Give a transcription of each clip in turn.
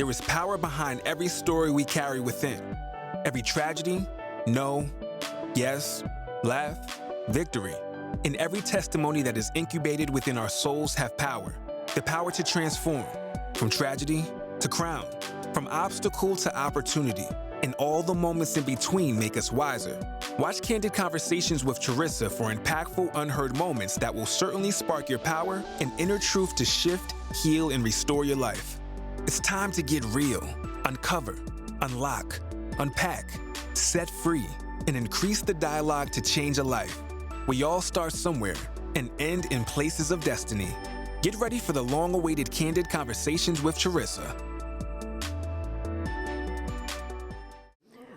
There is power behind every story we carry within. Every tragedy, no, yes, laugh, victory. And every testimony that is incubated within our souls have power. The power to transform, from tragedy to crown, from obstacle to opportunity. And all the moments in between make us wiser. Watch Candid Conversations with Charisa for impactful, unheard moments that will certainly spark your power and inner truth to shift, heal, and restore your life. It's time to get real, uncover, unlock, unpack, set free, and increase the dialogue to change a life. We all start somewhere and end in places of destiny. Get ready for the long-awaited Candid Conversations with Charisa.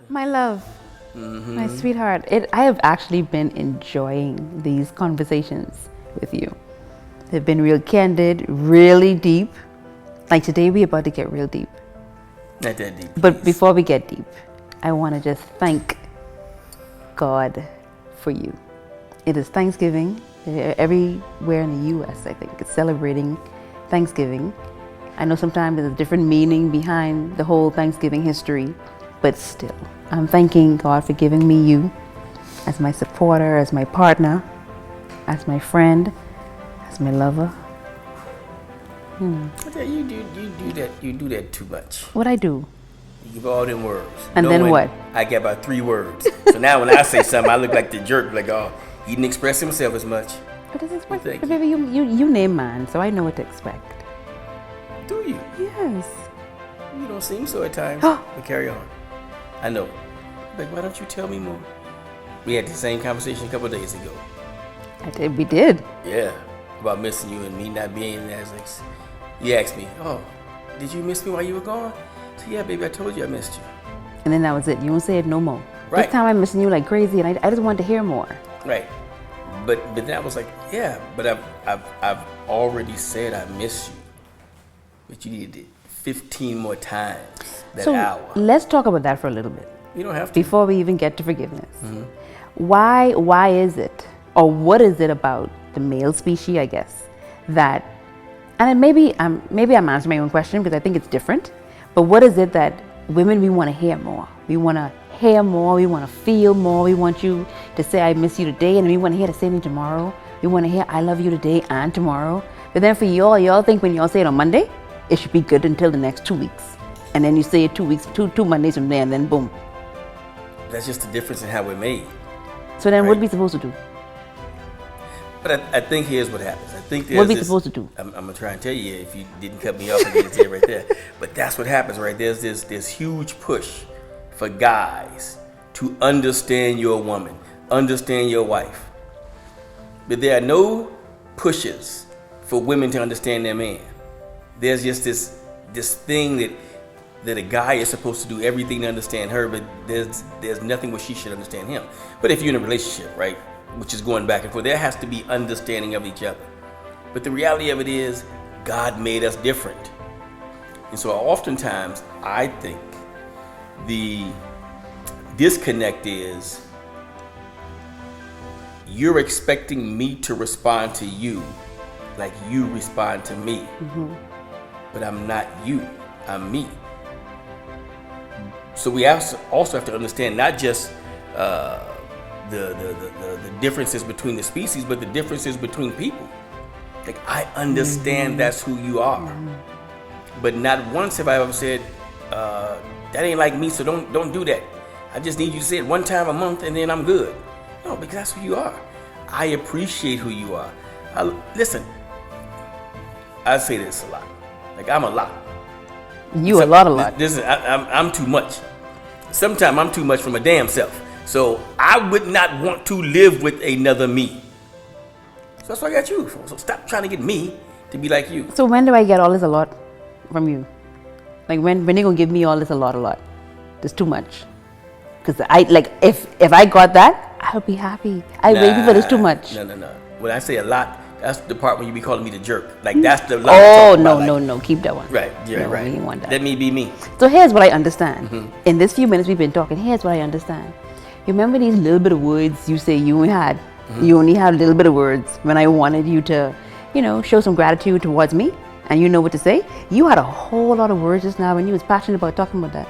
My love, my sweetheart, I have actually been enjoying these conversations with you. They've been real candid, really deep. Like today, we're about to get real deep. Not that deep. But before we get deep, I want to just thank God for you. It is Thanksgiving. Everywhere in the U.S., I think, it's celebrating Thanksgiving. I know sometimes there's a different meaning behind the whole Thanksgiving history, but still, I'm thanking God for giving me you as my supporter, as my partner, as my friend, as my lover. You do that too much. What I do? You give all them words. And then what? I get about 3 words. So now when I say something, I look like the jerk, like, oh, he didn't express himself as much. But Thank but baby, you name mine, so I know what to expect. Do you? Yes. You don't seem so at times. But carry on. I know. Like, why don't you tell me more? We had the same conversation a couple of days ago. We did. Yeah. About missing you and me not being there. You asked me, oh, did you miss me while you were gone? So yeah, baby, I told you I missed you. And then that was it. You won't say it no more. Right. This time I'm missing you like crazy, and I just wanted to hear more. Right. But then I was like, yeah, but I've already said I miss you. But you needed it 15 more times that hour. Let's talk about that for a little bit. You don't have to. Before we even get to forgiveness. Why is it, or what is it about the male species, I guess, that, and maybe I'm answering my own question because I think it's different, but what is it that women, we want to hear more? We want to hear more, we want to feel more, we want you to say I miss you today, and we want to hear the same thing tomorrow. We want to hear I love you today and tomorrow. But then for y'all think when y'all say it on Monday, it should be good until the next 2 weeks. And then you say it 2 weeks, two Mondays from there, and then boom. That's just the difference in how we're made. So then what are we supposed to do? But I think here's what happens. I think What are we supposed to do? I'm going to try and tell you if you didn't cut me off, I'm going to say it right there. But that's what happens, right? There's this huge push for guys to understand your woman, understand your wife. But there are no pushes for women to understand their man. There's just this thing that a guy is supposed to do everything to understand her, but there's nothing where she should understand him. But if you're in a relationship, right, which is going back and forth, there has to be understanding of each other. But the reality of it is, God made us different. And so oftentimes, I think the disconnect is you're expecting me to respond to you like you respond to me. But I'm not you, I'm me. So we also have to understand not just the differences between the species, but the differences between people. Like, I understand that's who you are. But not once have I ever said, that ain't like me, so don't do that. I just need you to say it one time a month and then I'm good. No, because that's who you are. I appreciate who you are. Listen, I say this a lot. Like, I'm a lot. You a lot. Listen, I'm too much. Sometimes I'm too much for my damn self. So I would not want to live with another me. So that's what I got you for. So stop trying to get me to be like you. So when do I get all this a lot from you? Like when they gonna give me all this a lot? There's too much. Because if I got that, I'll be happy. I wait for this too much. No. When I say a lot, that's the part when you be calling me the jerk. Like, that's the lot. Oh, no, keep that one. Right, yeah, no, right. We didn't want that. Let me be me. So here's what I understand. In this few minutes we've been talking, here's what I understand. You remember these little bit of words you say you had? You only had a little bit of words when I wanted you to, show some gratitude towards me? and you know what to say. You had a whole lot of words just now when you was passionate about talking about that.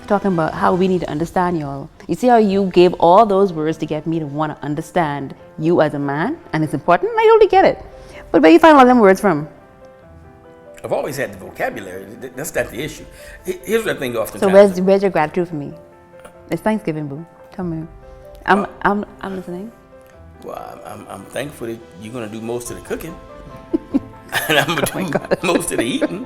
Talking about how we need to understand y'all. You see how you gave all those words to get me to want to understand you as a man, and it's important? I totally get it. But where you find all them words from? I've always had the vocabulary. That's not the issue. Here's what I think oftentimes. So where's your gratitude for me? It's Thanksgiving, boo. Tell me. I'm listening. Well, I'm thankful that you're gonna do most of the cooking, and I'm gonna do most of the eating.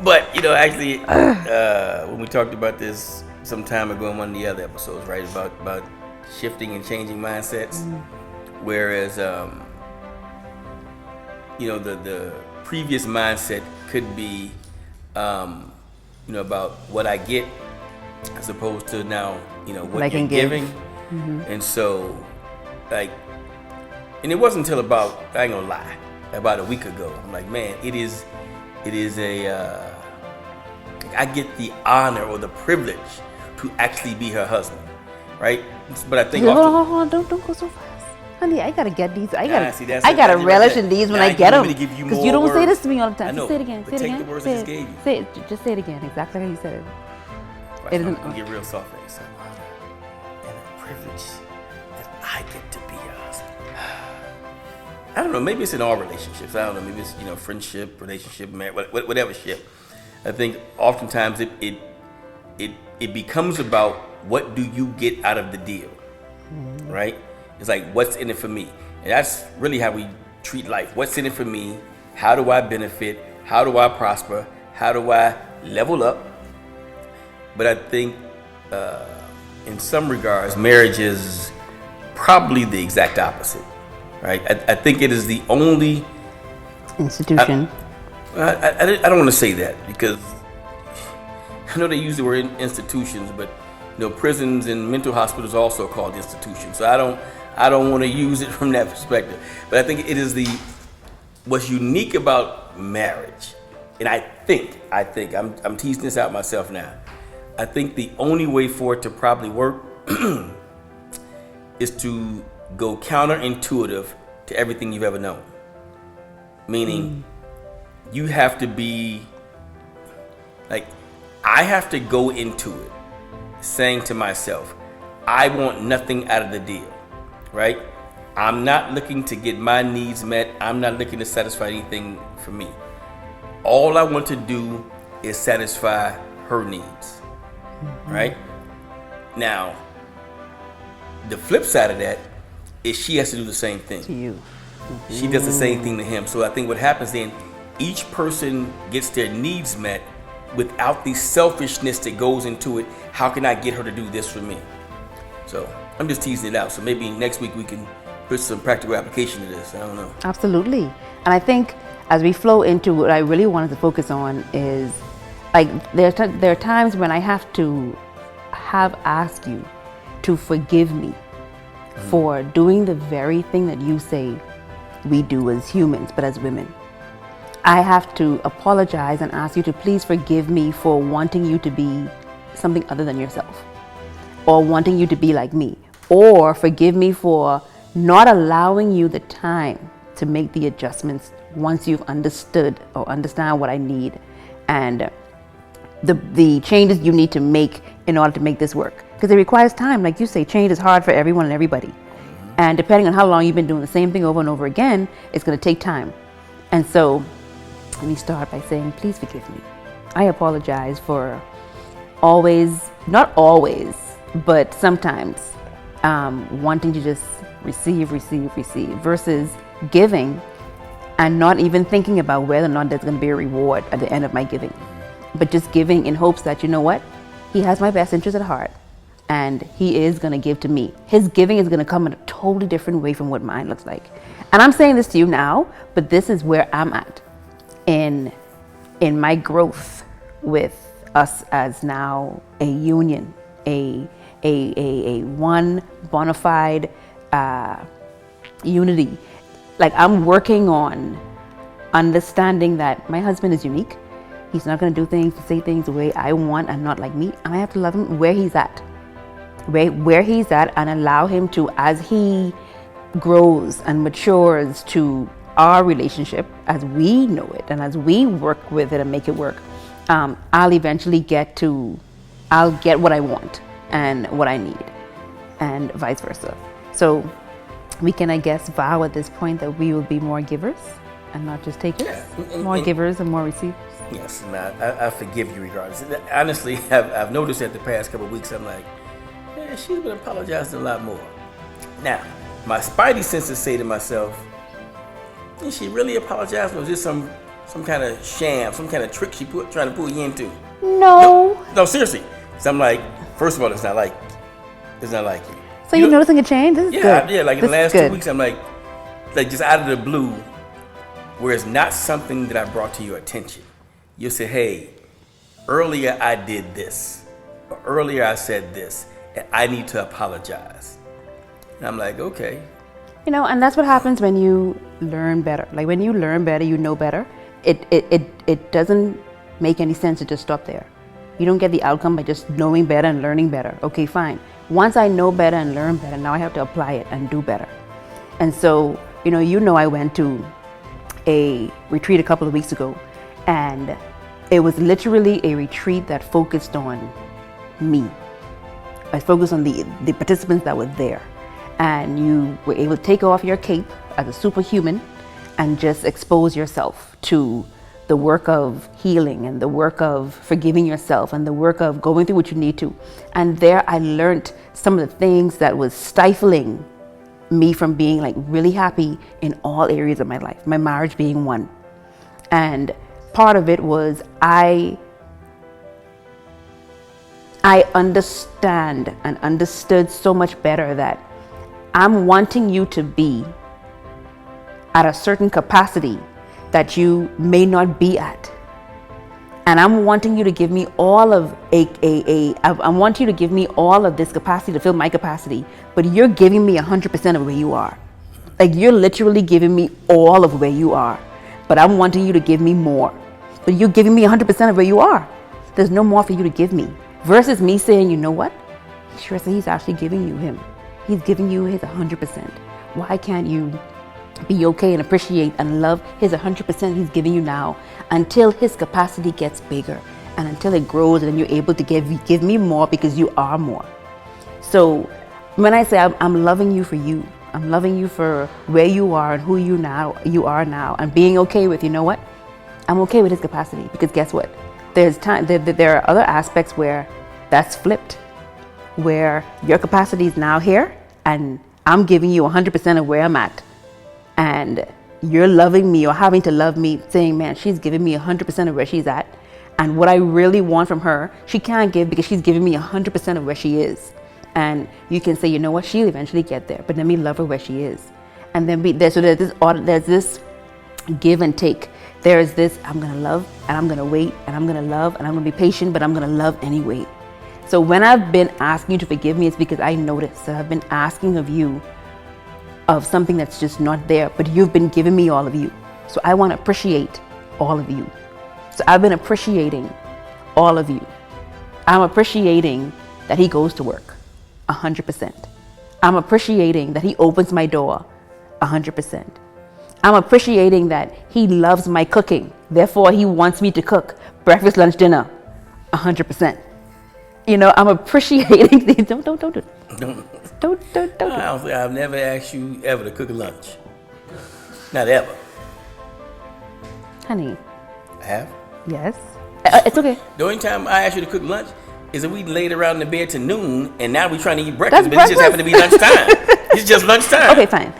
But you know, actually, when we talked about this some time ago in one of the other episodes, right, about shifting and changing mindsets, whereas you know, the previous mindset could be, you know, about what I get, as opposed to now, you know, what you're giving. And so, like, and it wasn't until about, I ain't gonna lie, about a week ago, I'm like, man, it is a, I get the honor or the privilege to actually be her husband, right? But I think hold on, don't go so fast. Honey, I gotta get these. I gotta relish in these when I get them. Because you don't say this to me all the time. I know, say it again. Say it again. The words I just gave you. Just say it again. Exactly how you said it. Right, I'm gonna get real soft there. So, and a privilege that I get to be your husband. I don't know. Maybe it's in all relationships. I don't know. Maybe it's, you know, friendship, relationship, marriage, whatever ship. I think oftentimes it becomes about what do you get out of the deal, right? It's like, what's in it for me? And that's really how we treat life. What's in it for me? How do I benefit? How do I prosper? How do I level up? But I think in some regards, marriage is probably the exact opposite, right? I think it is the only institution. I don't want to say that, because I know they use the word institutions, but you know, prisons and mental hospitals are also called institutions. So I don't want to use it from that perspective. But I think it is what's unique about marriage, and I think I'm teasing this out myself now. I think the only way for it to probably work is to go counterintuitive to everything you've ever known. Meaning, you have to be like, I have to go into it saying to myself, I want nothing out of the deal, right? I'm not looking to get my needs met. I'm not looking to satisfy anything for me. All I want to do is satisfy her needs, right? Now, the flip side of that is she has to do the same thing To you. She does the same thing to him. So I think what happens then, each person gets their needs met without the selfishness that goes into it. How can I get her to do this for me? So I'm just teasing it out. So maybe next week we can put some practical application to this. I don't know. Absolutely. And I think as we flow into what I really wanted to focus on is, like, there are times when I have to ask you to forgive me for doing the very thing that you say we do as humans, but as women. I have to apologize and ask you to please forgive me for wanting you to be something other than yourself, or wanting you to be like me, or forgive me for not allowing you the time to make the adjustments once you've understood or understand what I need and the changes you need to make in order to make this work. Because it requires time. Like you say, change is hard for everyone and everybody. And depending on how long you've been doing the same thing over and over again, it's going to take time. And so let me start by saying, please forgive me. I apologize for not always, but sometimes wanting to just receive versus giving and not even thinking about whether or not there's going to be a reward at the end of my giving. But just giving in hopes that, you know what, he has my best interest at heart and he is going to give to me. His giving is going to come in a totally different way from what mine looks like. And I'm saying this to you now, but this is where I'm at in my growth with us as now a union, a one bona fide unity. Like, I'm working on understanding that my husband is unique. He's not going to do things, say things the way I want and not like me. And I have to love him where he's at. Where he's at, and allow him to, as he grows and matures, to our relationship, as we know it, and as we work with it and make it work, I'll eventually I'll get what I want and what I need, and vice versa. So we can, I guess, vow at this point that we will be more givers and not just takers. Yeah. More givers and more receivers. Yes, and I forgive you regardless. Honestly, I've noticed that the past couple of weeks, I'm like, yeah, she's been apologizing a lot more. Now, my spidey senses say to myself, is she really apologizing, or is this some kind of sham, some kind of trick trying to pull you into? No, seriously. So I'm like, first of all, it's not like you. So you're noticing a change? This is good. Yeah, like in This the last is 2 good. weeks, I'm like just out of the blue, where it's not something that I brought to your attention. You say, hey, earlier I did this, or earlier I said this, and I need to apologize. And I'm like, okay. And that's what happens when you learn better. Like when you learn better, you know better. It doesn't make any sense to just stop there. You don't get the outcome by just knowing better and learning better. Okay, fine. Once I know better and learn better, now I have to apply it and do better. And so, I went to a retreat a couple of weeks ago, and it was literally a retreat that focused on me. I focused on the participants that were there. And you were able to take off your cape as a superhuman and just expose yourself to the work of healing and the work of forgiving yourself and the work of going through what you need to. And there I learned some of the things that was stifling me from being like really happy in all areas of my life, my marriage being one. And part of it was I understand and understood so much better that I'm wanting you to be at a certain capacity that you may not be at. And I'm wanting you to give me all of I want you to give me all of this capacity to fill my capacity, but you're giving me 100% of where you are. Like you're literally giving me all of where you are, but I'm wanting you to give me more. But you're giving me 100% of where you are. There's no more for you to give me. Versus me saying, you know what? Charisa, he's actually giving you him. He's giving you his 100%. Why can't you be okay and appreciate and love his 100% he's giving you now until his capacity gets bigger and until it grows and you're able to give me more because you are more. So when I say I'm loving you for you, I'm loving you for where you are and who you are now, and being okay with, you know what? I'm okay with his capacity, because guess what? There are other aspects where that's flipped, where your capacity is now here and I'm giving you 100% of where I'm at. And you're loving me or having to love me, saying, man, she's giving me 100% of where she's at. And what I really want from her, she can't give because she's giving me 100% of where she is. And you can say, you know what, she'll eventually get there, but let me love her where she is. And then there's this give and take. There's this, I'm going to love and I'm going to wait and I'm going to love and I'm going to be patient, but I'm going to love anyway. So when I've been asking you to forgive me, it's because I noticed that I've been asking of you of something that's just not there, but you've been giving me all of you. So I want to appreciate all of you. So I've been appreciating all of you. I'm appreciating that he goes to work 100%. I'm appreciating that he opens my door 100%. I'm appreciating that he loves my cooking. Therefore, he wants me to cook breakfast, lunch, dinner 100%. I'm appreciating these. Don't. I've never asked you ever to cook a lunch. Not ever. Honey. I have? Yes. It's okay. The only time I ask you to cook lunch is if we laid around in the bed to noon, and now we're trying to eat breakfast, That's but it just happened to be lunchtime. It's just lunchtime. Okay, fine.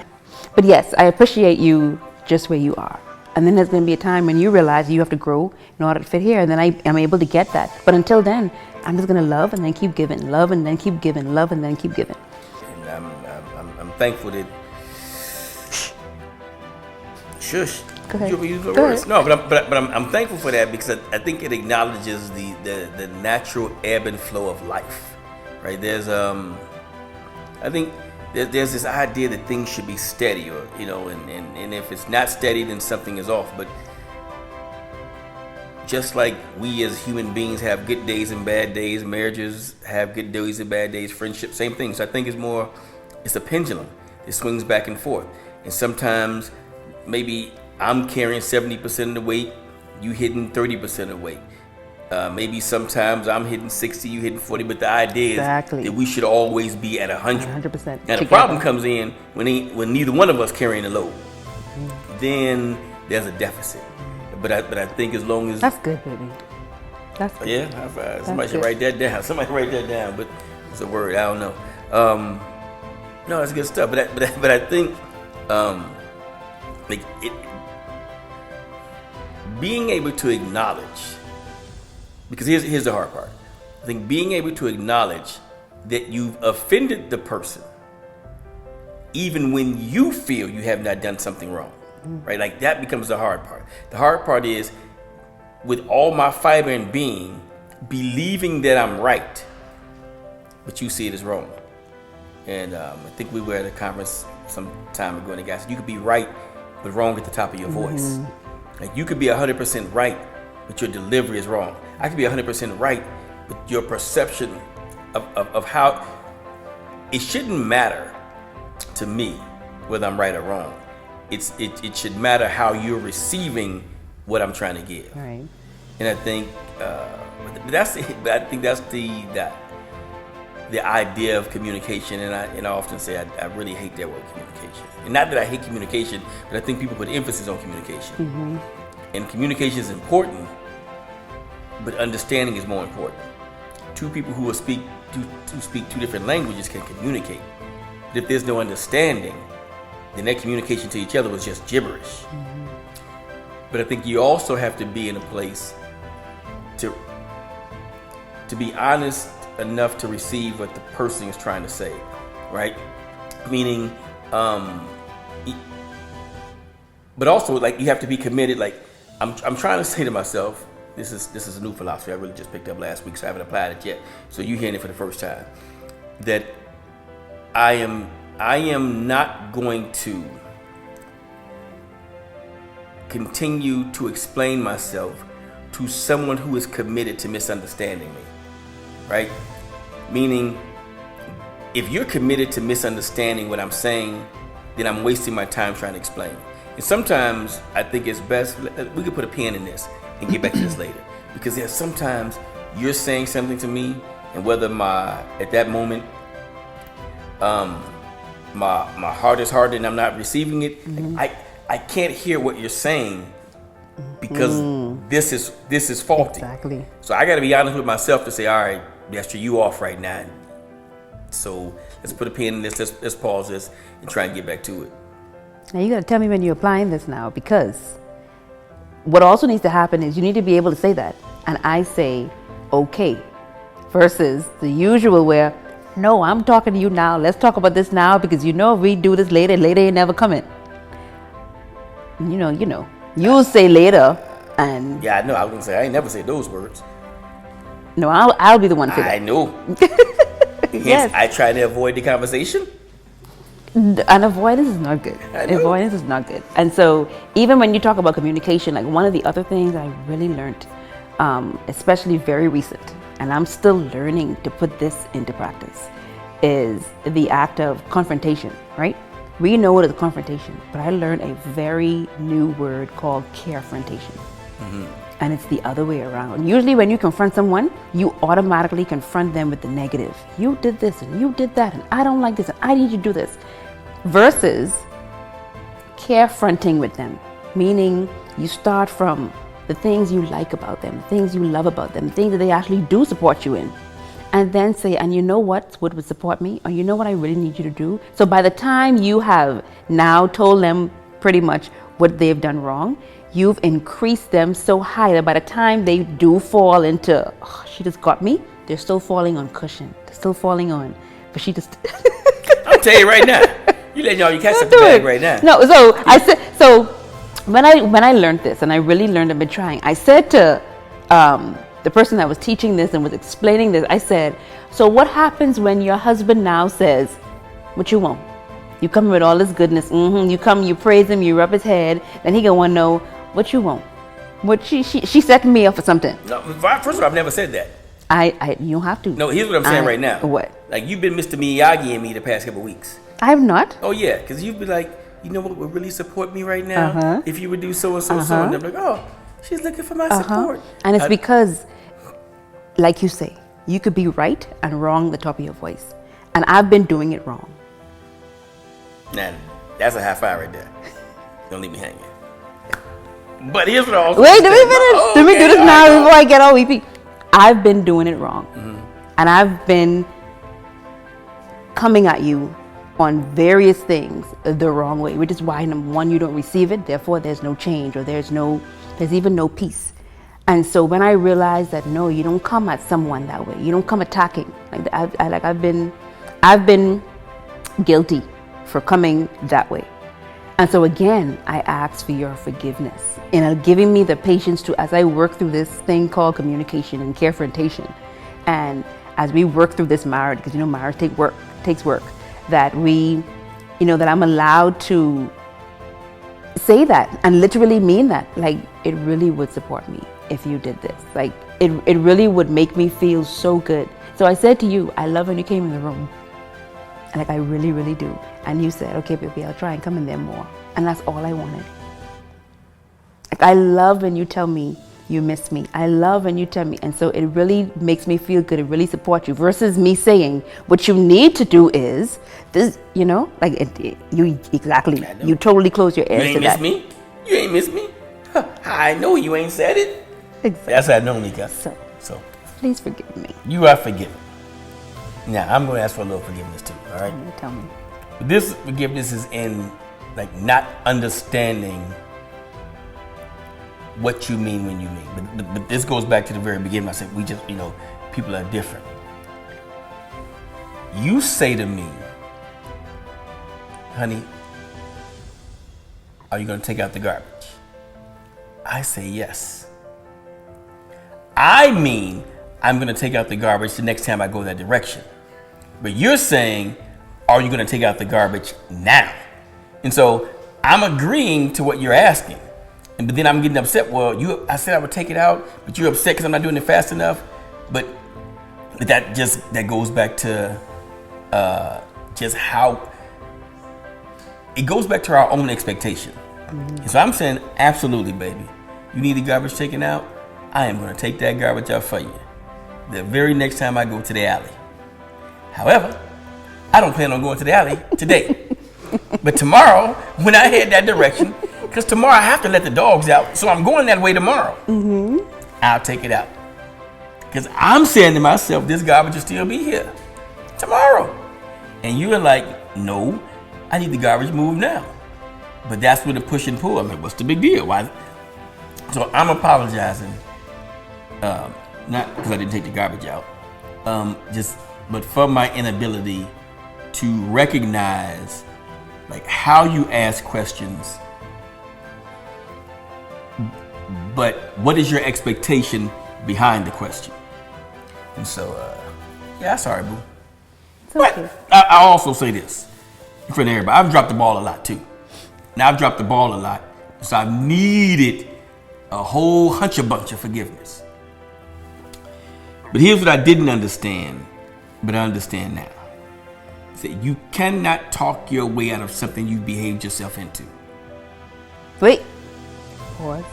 But yes, I appreciate you just where you are. And then there's going to be a time when you realize you have to grow in order to fit here, and then I am able to get that. But until then, I'm just going to love and then keep giving, love and then keep giving, love and then keep giving. And I'm thankful that. Shush. Go ahead. You use the Go words. ahead. No, but I'm thankful for that, because I think it acknowledges the natural ebb and flow of life, right? There's I think there's this idea that things should be steady, or and if it's not steady, then something is off. But just like we as human beings have good days and bad days, marriages have good days and bad days, friendship, same thing. So I think it's a pendulum. It swings back and forth, and sometimes maybe I'm carrying 70% of the weight, you hitting 30% of the weight. Maybe sometimes I'm hitting 60, you hitting 40, but the idea is that we should always be at 100. 100%. Now the problem comes in when neither one of us carrying the load. Then there's a deficit. But I think as long as that's good, baby. That's good. Yeah, high five. Somebody should write that down. Somebody write that down. But it's a word. I don't know. No, it's good stuff. But I think like it, being able to acknowledge, because here's the hard part. I think being able to acknowledge that you've offended the person, even when you feel you have not done something wrong, right? Like that becomes the hard part. The hard part is, with all my fiber and being, believing that I'm right, but you see it as wrong. And I think we were at a conference some time ago, and the guy said, you could be right, but wrong at the top of your voice. Like you could be 100% right, but your delivery is wrong. I could be 100% right, but your perception of how, it shouldn't matter to me whether I'm right or wrong. It should matter how you're receiving what I'm trying to give. Right. And I think that's the idea of communication. And I often say I really hate that word, communication. And not that I hate communication, but I think people put emphasis on communication. And communication is important, but understanding is more important. Two people who speak two different languages can communicate. But if there's no understanding, then that communication to each other was just gibberish. But I think you also have to be in a place to be honest enough to receive what the person is trying to say, right? Meaning, but also like you have to be committed. Like I'm trying to say to myself, this is a new philosophy I really just picked up last week, so I haven't applied it yet. So you're hearing it for the first time. That I am not going to continue to explain myself to someone who is committed to misunderstanding me, right? Meaning, if you're committed to misunderstanding what I'm saying, then I'm wasting my time trying to explain. And sometimes I think it's best, we could put a pin in this and get back to this later. Because there's sometimes you're saying something to me, and whether at that moment, my heart is hard and I'm not receiving it, I can't hear what you're saying because this is faulty. Exactly. So I got to be honest with myself to say, all right, Esther, you off right now. So let's put a pin in this. Let's pause this and try and get back to it. Now you got to tell me when you're applying this now, because what also needs to happen is you need to be able to say that, and I say okay, versus the usual where, no, I'm talking to you now. Let's talk about this now, because if we do this later ain't never coming. You'll say later, and yeah, I know. I was gonna say I ain't never said those words. No, I'll be the one to say that. I know. Yes. I try to avoid the conversation. And avoidance is not good. Avoidance is not good. And so even when you talk about communication, like one of the other things I really learned, especially very recent, and I'm still learning to put this into practice, is the act of confrontation, right? We know it as confrontation, but I learned a very new word called carefrontation. And it's the other way around. Usually when you confront someone, you automatically confront them with the negative. You did this and you did that, and I don't like this, and I need you to do this. Versus carefronting with them, meaning you start from the things you like about them, the things you love about them, the things that they actually do support you in. And then say, and you know what would support me? Or you know what I really need you to do? So by the time you have now told them pretty much what they've done wrong, you've increased them so high that by the time they do fall into, oh, she just got me, they're still falling on cushion. They're still falling on, but she just... I'll tell you right now. You letting all your cats up the bag right now. No, so I said, so when I learned this, and I really learned, I've been trying, I said to the person that was teaching this and was explaining this, I said, so what happens when your husband now says, what you want? You come with all this goodness, you come, you praise him, you rub his head, then he gonna want to know what you want. What she setting me up for something. No, first of all, I've never said that. You don't have to. No, here's what I'm saying right now. What? Like you've been Mr. Miyagi and me the past couple of weeks. I have not. Oh yeah, because you've been like, you know what would really support me right now? If you would do so and so, so. And they're like, oh, she's looking for my support. And it's because, like you say, you could be right and wrong at the top of your voice. And I've been doing it wrong. Now, that's a high five right there. Don't leave me hanging. But here's what I also Wait, let me finish. Let me do this now before I get all weepy. I've been doing it wrong. And I've been coming at you on various things the wrong way, which is why, number one, you don't receive it. Therefore, there's no change, or there's even no peace. And so when I realized that, no, you don't come at someone that way. You don't come attacking. I've been guilty for coming that way. And so again, I ask for your forgiveness and giving me the patience to, as I work through this thing called communication and carefrontation, and as we work through this marriage, because marriage takes work, that that I'm allowed to say that and literally mean that. Like, it really would support me if you did this. Like, it really would make me feel so good. So I said to you, I love when you came in the room. Like, I really, really do. And you said, okay, baby, I'll try and come in there more. And that's all I wanted. Like, I love when you tell me you miss me. I love when you tell me. And so it really makes me feel good. It really supports you versus me saying, what you need to do is this, you totally close your ears to that. You ain't miss me? You ain't miss me? Huh, I know you ain't said it. Exactly. That's how I know, Nika. So please forgive me. You are forgiven. Now, I'm going to ask for a little forgiveness too, all right? Tell me. This forgiveness is in, not understanding what you mean when you mean. But this goes back to the very beginning. I said, people are different. You say to me, honey, are you going to take out the garbage? I say yes. I mean, I'm going to take out the garbage the next time I go that direction. But you're saying, are you going to take out the garbage now? And so I'm agreeing to what you're asking. But then I'm getting upset. Well, I said I would take it out, but you're upset because I'm not doing it fast enough. But that goes back to just how it goes back to our own expectation. So I'm saying, absolutely, baby. You need the garbage taken out? I am going to take that garbage out for you the very next time I go to the alley. However, I don't plan on going to the alley today. But tomorrow, when I head that direction, because tomorrow I have to let the dogs out, so I'm going that way tomorrow. I'll take it out. Because I'm saying to myself, this garbage will still be here tomorrow. And you're like, no, I need the garbage moved now. But that's where the push and pull. I'm like, what's the big deal? Why? So I'm apologizing. Not because I didn't take the garbage out. But for my inability to recognize how you ask questions, but what is your expectation behind the question? And so, sorry, boo. It's okay. But I'll also say this in front of everybody. I've dropped the ball a lot too. Now I've dropped the ball a lot, so I've needed a whole bunch of forgiveness. But here's what I didn't understand, but I understand now. That you cannot talk your way out of something you behaved yourself into. Wait. Pause.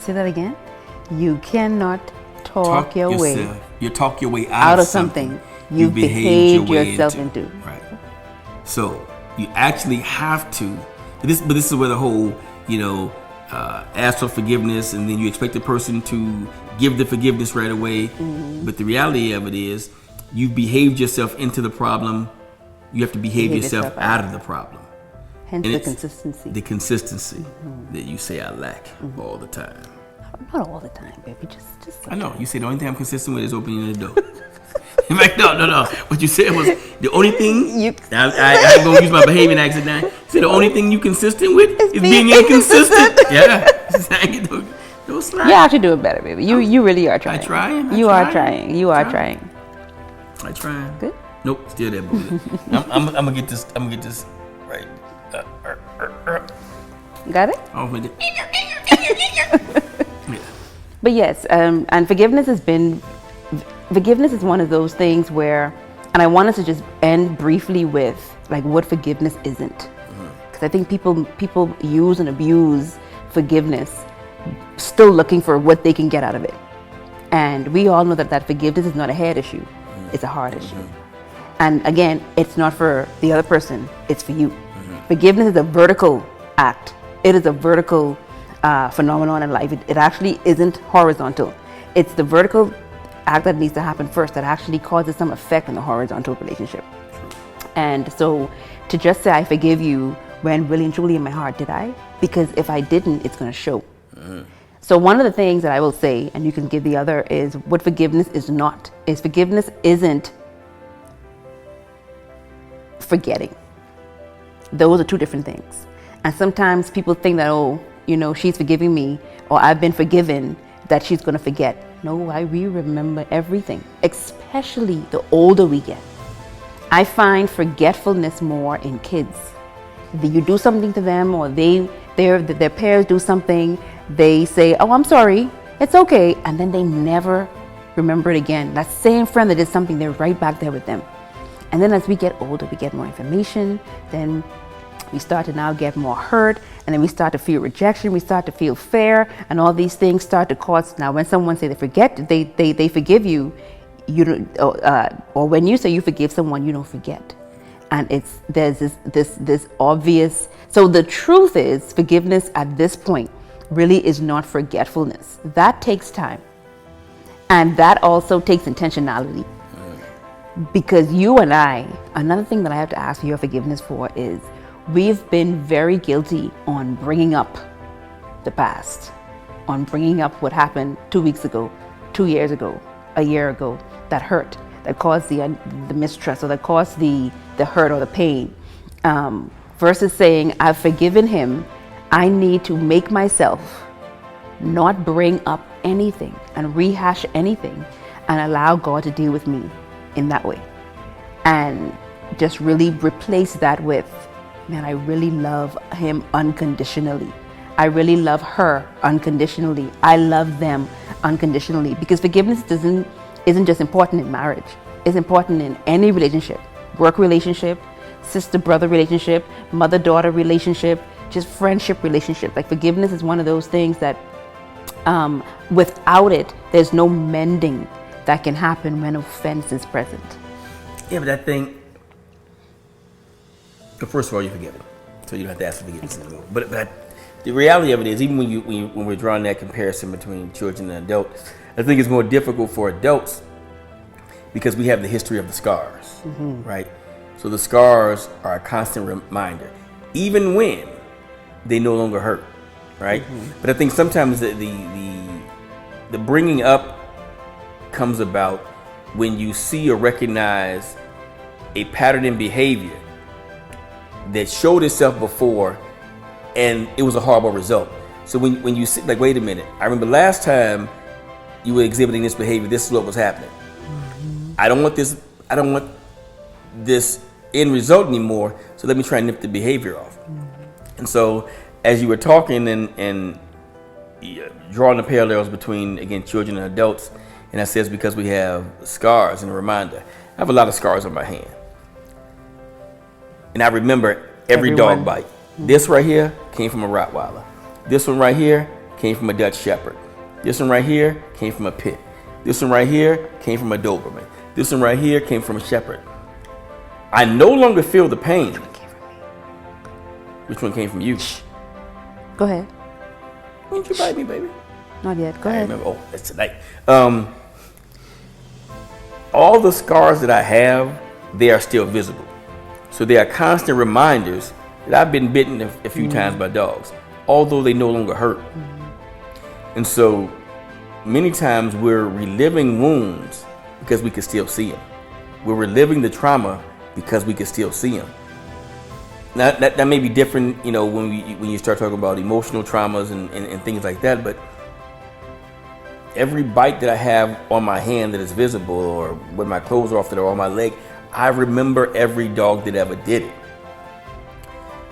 Say that again. You cannot talk your way. You talk your way out of something you behaved yourself into. Right. So you actually have to. But this is where the whole, ask for forgiveness, and then you expect the person to give the forgiveness right away. But the reality of it is, you've behaved yourself into the problem. You have to behave yourself out of the problem. Hence the consistency. The consistency that you say I lack all the time. Not all the time, baby. Just I know. You say the only thing I'm consistent with is opening the door. In fact, no. What you said was the only thing. I'm going to use my behaving accent now. You said the only thing you consistent with is being inconsistent. Yeah. Don't slide. You're actually doing better, baby. You really are trying. I'm trying. You are trying. I'm trying. Good. Nope, still there, boo. I'm gonna get this. Right. Got it? Oh, with it. But yes, and forgiveness is one of those things where, and I want us to just end briefly with what forgiveness isn't, Because I think people use and abuse forgiveness, still looking for what they can get out of it. And we all know that forgiveness is not a head issue, it's a heart issue. And again, it's not for the other person, it's for you. Forgiveness is a vertical act. It is a vertical phenomenon in life. It actually isn't horizontal. It's the vertical act that needs to happen first that actually causes some effect in the horizontal relationship. And so to just say I forgive you when really and truly in my heart, did I? Because if I didn't, it's going to show. So one of the things that I will say, and you can give the other, is what forgiveness is not. Is forgiveness isn't forgetting. Those are two different things. And sometimes people think that, oh, you know, she's forgiving me, or I've been forgiven, that she's going to forget. No, we remember everything, especially the older we get. I find forgetfulness more in kids. You do something to them, or their parents do something, they say, oh, I'm sorry, it's okay, and then they never remember it again. That same friend that did something, they're right back there with them. And then as we get older, we get more information, then we start to now get more hurt, and then we start to feel rejection, we start to feel fear, and all these things start to cause. Now when someone say they forgive you, you don't, or when you say you forgive someone, you don't forget. And there's this obvious. So the truth is, forgiveness at this point really is not forgetfulness. That takes time, and that also takes intentionality. Because you and I, another thing that I have to ask for your forgiveness for is, we've been very guilty on bringing up the past, on bringing up what happened 2 weeks ago, 2 years ago, a year ago, that hurt, that caused the mistrust, or that caused the hurt or the pain. Versus saying, I've forgiven him, I need to make myself not bring up anything and rehash anything, and allow God to deal with me in that way. And just really replace that with, man, I really love him unconditionally. I really love her unconditionally. I love them unconditionally. Because forgiveness isn't just important in marriage. It's important in any relationship. Work relationship, sister-brother relationship, mother-daughter relationship, just friendship relationship. Like, forgiveness is one of those things that without it, there's no mending that can happen when offense is present. Yeah, but that thing, first of all, you're forgiven, so you don't have to ask for forgiveness anymore. But the reality of it is, even when we're drawing that comparison between children and adults, I think it's more difficult for adults because we have the history of the scars, right? So the scars are a constant reminder, even when they no longer hurt, right? But I think sometimes the bringing up comes about when you see or recognize a pattern in behavior that showed itself before and it was a horrible result. So when you see, like, wait a minute, I remember last time you were exhibiting this behavior, this is what was happening. I don't want this end result anymore, so let me try and nip the behavior off. And so as you were talking and drawing the parallels between, again, children and adults, and that says because we have scars and a reminder. I have a lot of scars on my hand. And I remember every dog bite. This right here came from a Rottweiler. This one right here came from a Dutch Shepherd. This one right here came from a pit. This one right here came from a Doberman. This one right here came from a Shepherd. I no longer feel the pain. Which one came from you? Go ahead. When did you bite me, baby? Not yet. Go ahead. Remember, that's tonight. All the scars that I have, they are still visible. So they are constant reminders that I've been bitten a few times by dogs, although they no longer hurt. And so many times we're reliving wounds because we can still see them. We're reliving the trauma because we can still see them. Now, that may be different, you know, when you start talking about emotional traumas and things like that, but every bite that I have on my hand that is visible, or when my clothes are off that are on my leg, I remember every dog that ever did it.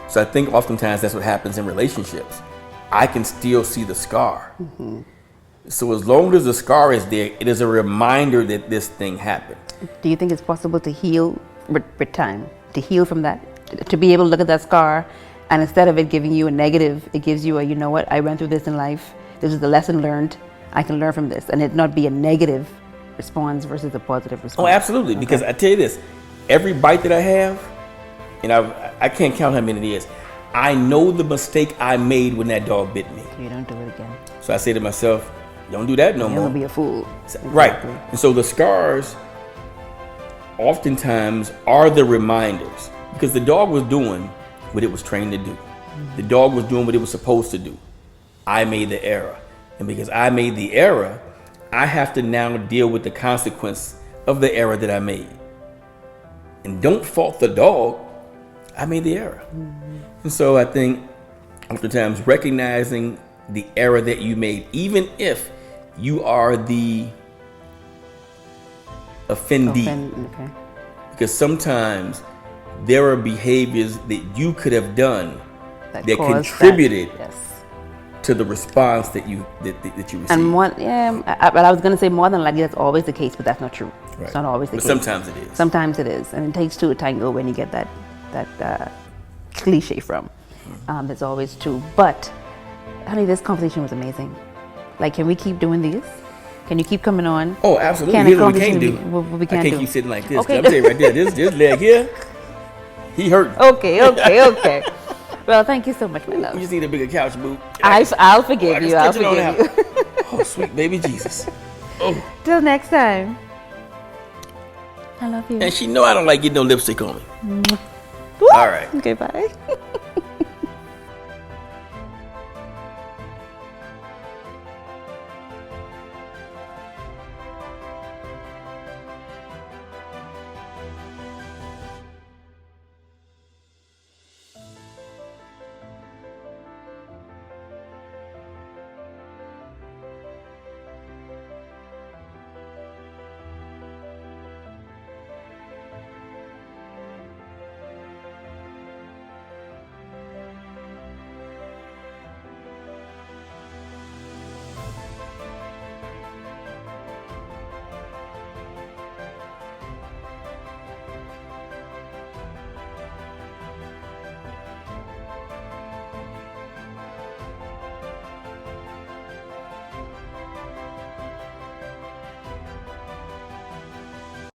So I think oftentimes that's what happens in relationships. I can still see the scar. So as long as the scar is there, it is a reminder that this thing happened. Do you think it's possible to heal with time? To heal from that? To be able to look at that scar And instead of it giving you a negative, it gives you a, you know what, I went through this in life. This is the lesson learned. I can learn from this. And it not be a negative response versus a positive response. Oh, absolutely. Okay. Because I tell you this, every bite that I have, and I can't count how many it is, I know the mistake I made when that dog bit me. You don't do it again. So I say to myself, don't do that no more. You'll be a fool. Right. And so the scars oftentimes are the reminders, because the dog was doing what it was trained to do. Mm-hmm. The dog was doing what it was supposed to do. I made the error. And because I made the error, I have to now deal with the consequence of the error that I made. And don't fault the dog. I made the error. Mm-hmm. And so I think oftentimes recognizing the error that you made, even if you are the offendee. Okay. Because sometimes there are behaviors that you could have done that contributed to the response that you received. And but I was going to say more than likely that's always the case, but that's not true. Right. It's not always the case. Sometimes it is. Sometimes it is, and it takes two to tango when you get that cliche from. That's always true. But honey, this conversation was amazing. Like, can we keep doing these? Can you keep coming on? Oh, absolutely. Here's what we can't do. We can't I can't keep sitting like this. Okay. I'm telling you right there, this leg here, he hurt. Okay. Well, thank you so much, my love. You just need a bigger couch, boo. I'll forgive you. I'll forgive you. Oh, sweet baby Jesus. Oh. Till next time. I love you. And she know I don't like getting no lipstick on me. All right. Okay, bye.